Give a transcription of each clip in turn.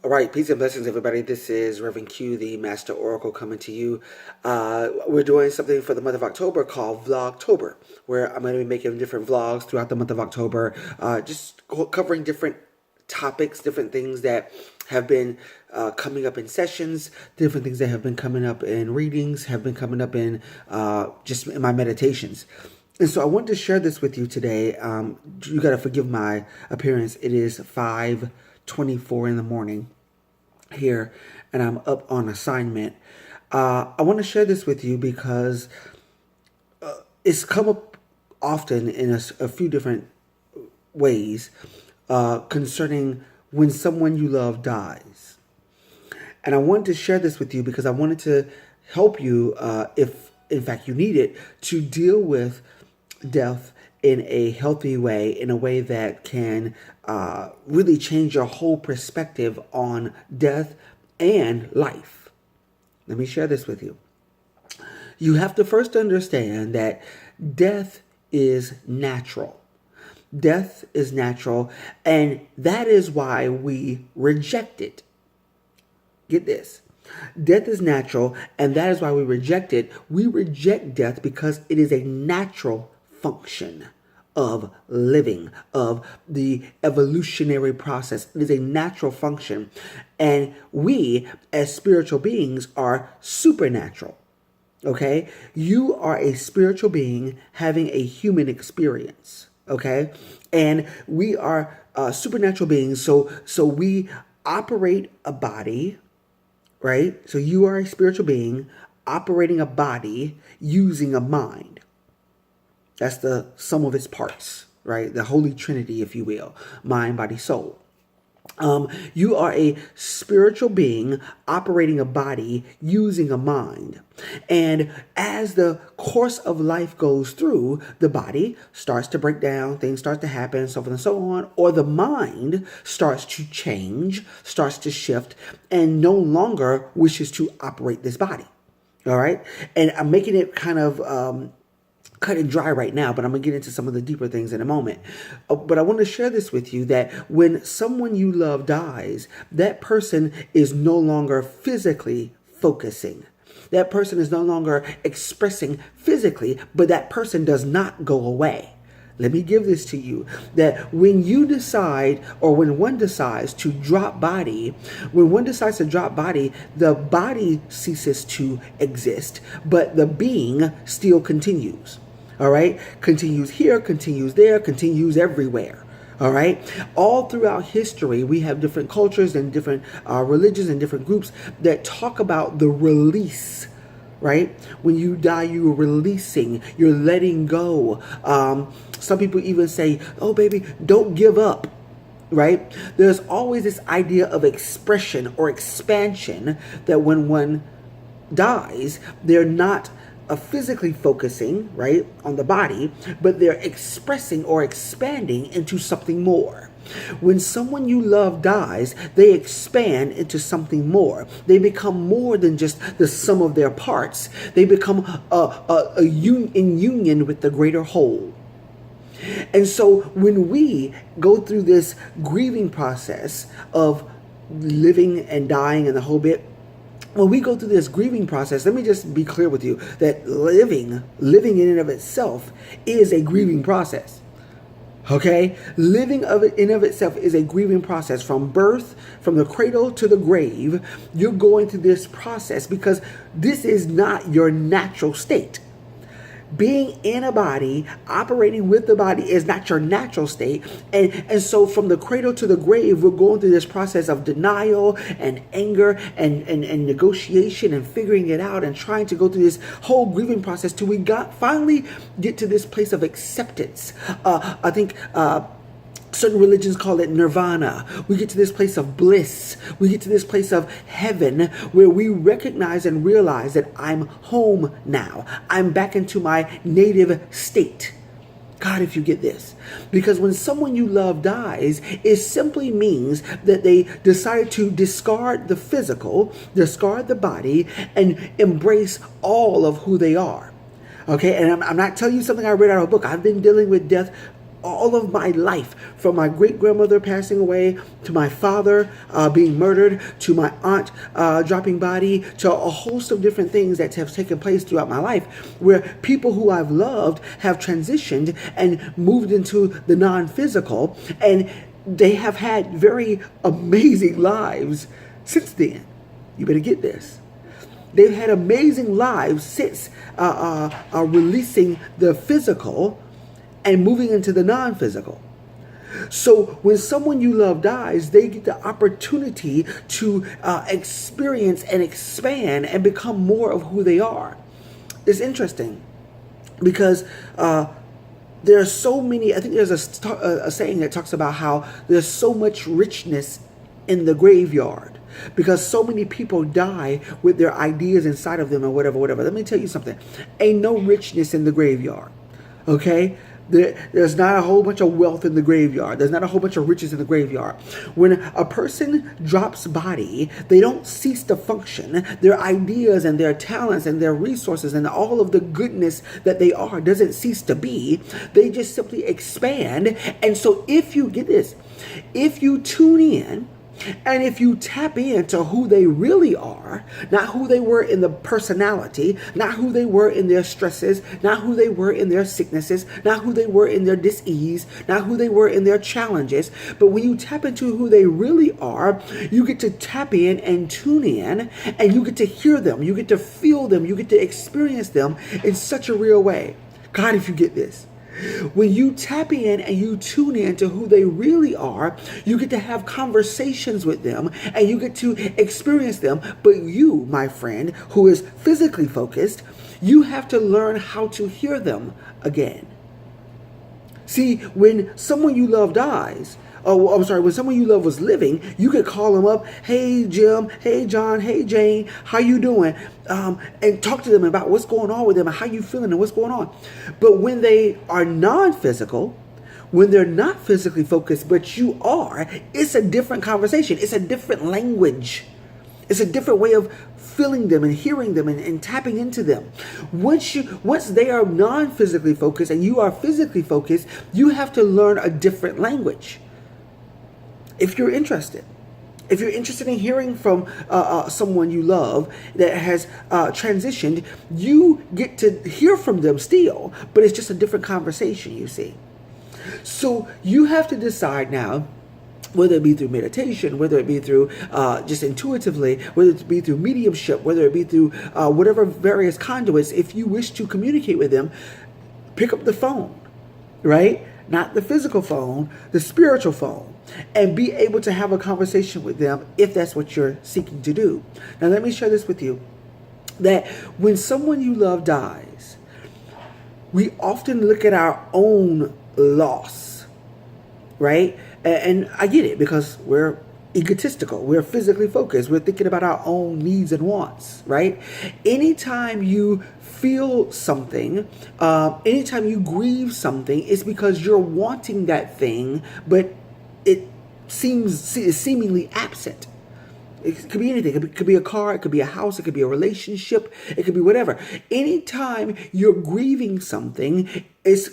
All right, peace and blessings, everybody. This is Reverend Q, the Master Oracle, coming to you. We're doing something for the month of October called Vlogtober, where I'm going to be making different vlogs throughout the month of October, just covering different topics, different things that have been coming up in sessions, different things that have been coming up in readings, have been coming up in just in my meditations. And so I wanted to share this with you today. You got to forgive my appearance. It is 5:24 in the morning here, and I'm up on assignment. I want to share this with you because it's come up often in a few different ways concerning when someone you love dies. And I wanted to share this with you because I wanted to help you, if in fact you need it, to deal with death in a healthy way, in a way that can really change your whole perspective on death and life. Let me share this with you. You have to first understand that death is natural. Death is natural, and that is why we reject it. Get this. Death is natural, and that is why we reject it. We reject death because it is a natural function of living, of the evolutionary process. It is a natural function. And we, as spiritual beings, are supernatural. Okay? You are a spiritual being having a human experience. Okay? And we are supernatural beings. So we operate a body, right? So you are a spiritual being operating a body using a mind. That's the sum of its parts, right? The Holy Trinity, if you will, mind, body, soul. You are a spiritual being operating a body using a mind. And as the course of life goes through, the body starts to break down, things start to happen, so forth and so on, or the mind starts to change, starts to shift, and no longer wishes to operate this body. All right? And I'm making it kind of cut and dry right now, but I'm going to get into some of the deeper things in a moment. But I want to share this with you that when someone you love dies, that person is no longer physically focusing. That person is no longer expressing physically, but that person does not go away. Let me give this to you, that when you decide, or when one decides to drop body, when one decides to drop body, the body ceases to exist, but the being still continues. All right? Continues here, continues there, continues everywhere. All right? All throughout history, we have different cultures and different religions and different groups that talk about the release. Right? When you die, you're releasing, you're letting go. Some people even say, oh, baby, don't give up. Right? There's always this idea of expression or expansion that when one dies, they're not physically focusing, right, on the body, but they're expressing or expanding into something more. When someone you love dies, they expand into something more. They become more than just the sum of their parts. They become in union with the greater whole. And so when we go through this grieving process of living and dying and the whole bit, when we go through this grieving process, let me just be clear with you that living in and of itself is a grieving process. Okay? Living in of itself is a grieving process. From birth, from the cradle to the grave, you're going through this process because this is not your natural state. Being in a body, operating with the body is not your natural state. And so from the cradle to the grave, we're going through this process of denial and anger and negotiation and figuring it out and trying to go through this whole grieving process till we finally get to this place of acceptance. I think certain religions call it nirvana. We get to this place of bliss. We get to this place of heaven where we recognize and realize that I'm home now. I'm back into my native state. God, if you get this. Because when someone you love dies, it simply means that they decided to discard the physical, discard the body, and embrace all of who they are. Okay, and I'm not telling you something I read out of a book. I've been dealing with death all of my life, from my great-grandmother passing away, to my father being murdered, to my aunt dropping body, to a host of different things that have taken place throughout my life, where people who I've loved have transitioned and moved into the non-physical, and they have had very amazing lives since then. You better get this. They've had amazing lives since releasing the physical and moving into the non-physical. So when someone you love dies, they get the opportunity to experience and expand and become more of who they are. It's interesting because there are so many. I think there's a saying that talks about how there's so much richness in the graveyard, because so many people die with their ideas inside of them or whatever. Let me tell you something. Ain't no richness in the graveyard. Okay? There's not a whole bunch of wealth in the graveyard. There's not a whole bunch of riches in the graveyard. When a person drops body, they don't cease to function. Their ideas and their talents and their resources and all of the goodness that they are doesn't cease to be. They just simply expand. And so if you get this, if you tune in, and if you tap into who they really are, not who they were in the personality, not who they were in their stresses, not who they were in their sicknesses, not who they were in their dis-ease, not who they were in their challenges, but when you tap into who they really are, you get to tap in and tune in, and you get to hear them, you get to feel them, you get to experience them in such a real way. God, if you get this. When you tap in and you tune in to who they really are, you get to have conversations with them and you get to experience them. But you, my friend, who is physically focused, you have to learn how to hear them again. See, when someone you love dies, when someone you love was living, you could call them up, hey Jim, hey John, hey Jane, how you doing? And talk to them about what's going on with them and how you feeling and what's going on. But when they are non-physical, when they're not physically focused, but you are, it's a different conversation. It's a different language. It's a different way of feeling them and hearing them and tapping into them. Once they are non-physically focused and you are physically focused, you have to learn a different language. If you're interested in hearing from someone you love that has transitioned, you get to hear from them still, but it's just a different conversation, you see. So you have to decide now, whether it be through meditation, whether it be through just intuitively, whether it be through mediumship, whether it be through whatever various conduits, if you wish to communicate with them, pick up the phone, right? Not the physical phone, the spiritual phone, and be able to have a conversation with them if that's what you're seeking to do. Now, let me share this with you, that when someone you love dies, we often look at our own loss, right? And I get it, because we're egotistical. We're physically focused. We're thinking about our own needs and wants, right? Anytime you feel something, anytime you grieve something, it's because you're wanting that thing, but it is seemingly absent. It could be anything. It could be a car. It could be a house. It could be a relationship. It could be whatever. Anytime you're grieving something, it's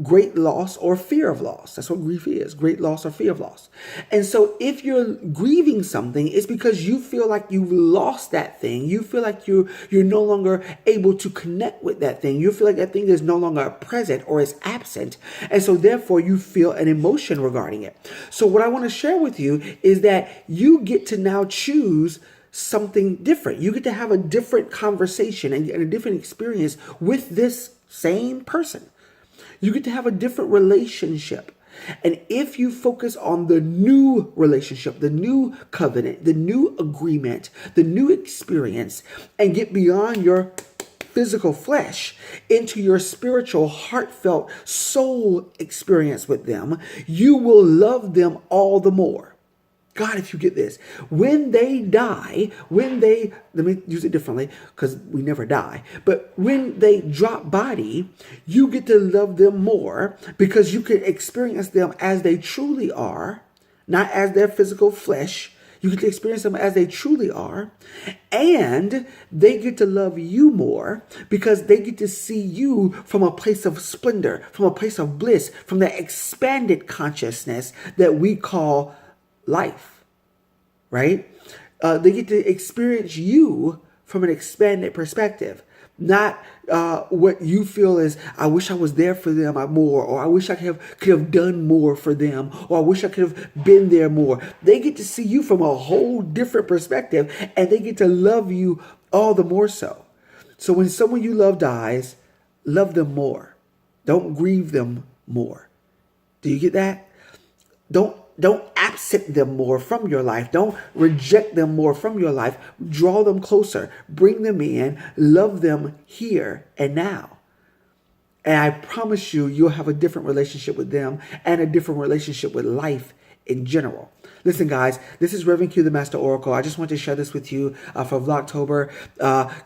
great loss or fear of loss. That's what grief is, great loss or fear of loss. And so if you're grieving something, it's because you feel like you've lost that thing. You feel like you're no longer able to connect with that thing. You feel like that thing is no longer present or is absent. And so therefore you feel an emotion regarding it. So what I want to share with you is that you get to now choose something different. You get to have a different conversation and a different experience with this same person. You get to have a different relationship. And if you focus on the new relationship, the new covenant, the new agreement, the new experience, and get beyond your physical flesh into your spiritual, heartfelt soul experience with them, you will love them all the more. God, if you get this, when they die, let me use it differently because we never die, but when they drop body, you get to love them more because you can experience them as they truly are, not as their physical flesh. You get to experience them as they truly are. And they get to love you more because they get to see you from a place of splendor, from a place of bliss, from that expanded consciousness that we call life, right? They get to experience you from an expanded perspective, not what you feel is, I wish I was there for them more, or I wish I could have done more for them, or I wish I could have been there more. They get to see you from a whole different perspective, and they get to love you all the more so. So when someone you love dies, love them more. Don't grieve them more. Do you get that? Don't absent them more from your life. Don't reject them more from your life. Draw them closer. Bring them in. Love them here and now. And I promise you, you'll have a different relationship with them and a different relationship with life in general. Listen, guys, this is Reverend Q, the Master Oracle. I just want to share this with you for Vlogtober.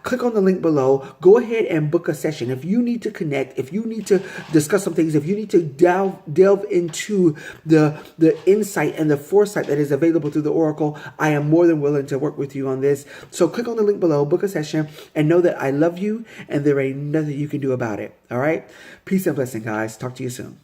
Click on the link below. Go ahead and book a session. If you need to connect, if you need to discuss some things, if you need to delve into the insight and the foresight that is available through the Oracle, I am more than willing to work with you on this. So click on the link below, book a session, and know that I love you and there ain't nothing you can do about it. All right? Peace and blessing, guys. Talk to you soon.